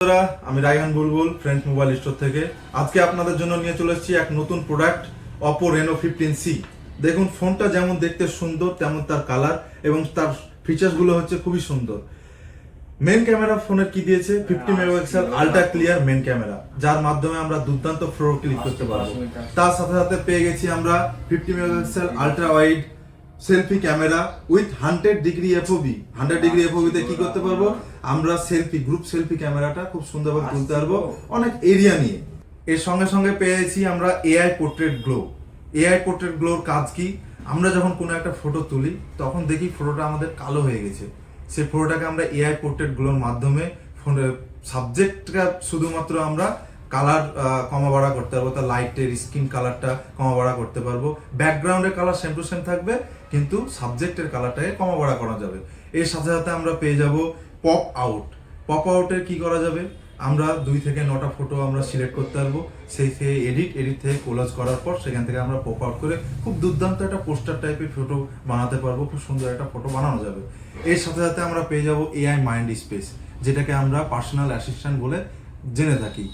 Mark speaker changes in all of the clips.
Speaker 1: বন্ধুরা, আমি রায়হান বুলবুল friends mobile store থেকে আজকে আপনাদের জন্য নিয়ে চলে এসেছি এক নতুন প্রোডাক্ট Oppo Reno 15C। দেখুন, ফোনটা যেমন দেখতে সুন্দর তেমন তার কালার এবং তার ফিচার্সগুলো হচ্ছে খুবই সুন্দর। মেন ক্যামেরা ফোনের কি দিয়েছে 50 megapixel ultra clear main camera, যার মাধ্যমে আমরা দুর্দান্ত ফটো ক্লিক করতে পারবো। তার সাথে সাথে পেয়ে গেছি আমরা 50 megapixel ultra wide selfie camera with 100 degree FOV। 100 degree FOV তে কি করতে পারবো, আমরা গ্রুপ সেলফি ক্যামেরাটা খুব সুন্দরভাবে তুলতে পারবো অনেক এরিয়া নিয়ে। এর সঙ্গে সঙ্গে পেয়েছি আমরা AI portrait glow. AI portrait গ্লোর কাজ কি, আমরা যখন কোনো একটা ফটো তুলি তখন দেখি ফটোটা আমাদের কালো হয়ে গেছে, সেই ফটোটাকে আমরা AI পোর্ট্রেট গ্লোর মাধ্যমে ফোনের সাবজেক্টটা শুধুমাত্র আমরা কালার কমা বাড়া করতে পারবো, তার লাইটের স্কিন কালারটা কমা বাড়া করতে পারবো। ব্যাকগ্রাউন্ডের কালার সেম টু সেম থাকবে, কিন্তু সাবজেক্টের কালারটাকে কমা বাড়া করা যাবে। এর সাথে সাথে আমরা পেয়ে যাব পপ আউট। পপ আউটের কি করা যাবে, আমরা 2 থেকে 9টা ফটো আমরা সিলেক্ট করতে পারবো, সেই থেকে এডিট থেকে কোলাজ করার পর সেখান থেকে আমরা পপ আউট করে খুব দুর্দান্ত একটা পোস্টার টাইপের ফটো বানাতে পারবো, খুব সুন্দর একটা ফটো বানানো যাবে। এর সাথে সাথে আমরা পেয়ে যাব AI মাইন্ড স্পেস, যেটাকে আমরা পার্সোনাল অ্যাসিস্ট্যান্ট বলে জেনে থাকি।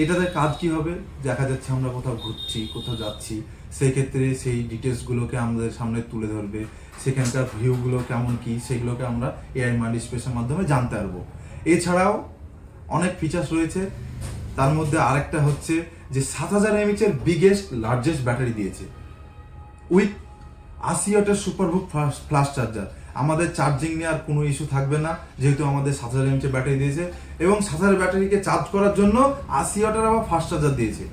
Speaker 1: এটাতে কাজ কি হবে, দেখা যাচ্ছে আমরা কোথাও ঘুরছি, কোথাও যাচ্ছি, সেই ক্ষেত্রে সেই ডিটেলসগুলোকে আমাদের সামনে তুলে ধরবে, সেখানকার ভিউগুলো কেমন কি সেগুলোকে আমরা AI মাইন্ড স্পেসের মাধ্যমে জানতে পারবো। এছাড়াও অনেক ফিচার্স রয়েছে, তার মধ্যে আরেকটা হচ্ছে যে 7000 mAh এর বিগেস্ট লার্জেস্ট ব্যাটারি দিয়েছে উইথ 80 ওয়াটের সুপারবুক ফ্লাশ চার্জার। আমাদের চার্জিং নিয়ে আর কোনো ইস্যু থাকবে না, যেহেতু আমাদের 7000 mAh ব্যাটারি দিয়েছে এবং 7000 ব্যাটারিকে চার্জ করার জন্য 80 ওয়াটের আবার ফাস্ট চার্জার দিয়েছে।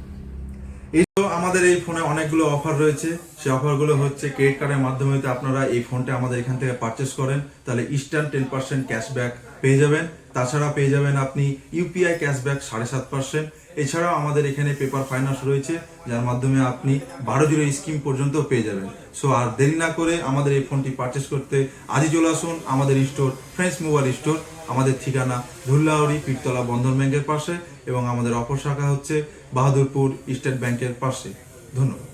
Speaker 1: এই তো আমাদের এই ফোনে অনেকগুলো অফার রয়েছে, সেই অফারগুলো হচ্ছে ক্রেডিট কার্ডের মাধ্যমে যদি আপনারা এই ফোনটা আমাদের এখান থেকে পারচেস করেন তাহলে ইনস্ট্যান্ট 10% ক্যাশব্যাক পেয়ে যাবেন। তাছাড়া পেয়ে যাবেন আপনি ইউপিআই ক্যাশব্যাক 7.5%। এছাড়াও আমাদের এখানে পেপার ফাইন্যান্স রয়েছে, যার মাধ্যমে আপনি 12 স্কিম পর্যন্ত পেয়ে যাবেন। সো আর দেরি না করে আমাদের এই ফোনটি পারচেস করতে আজই চলে আসুন আমাদের স্টোর ফ্রেন্ডস মোবাইল স্টোর। আমাদের ঠিকানা ধুল্লাউড়ি পীরতলা বন্ধন ব্যাংকের পাশে এবং আমাদের অপর শাখা হচ্ছে বাহাদুরপুর স্টেট ব্যাংকের পাশে। ধন্যবাদ।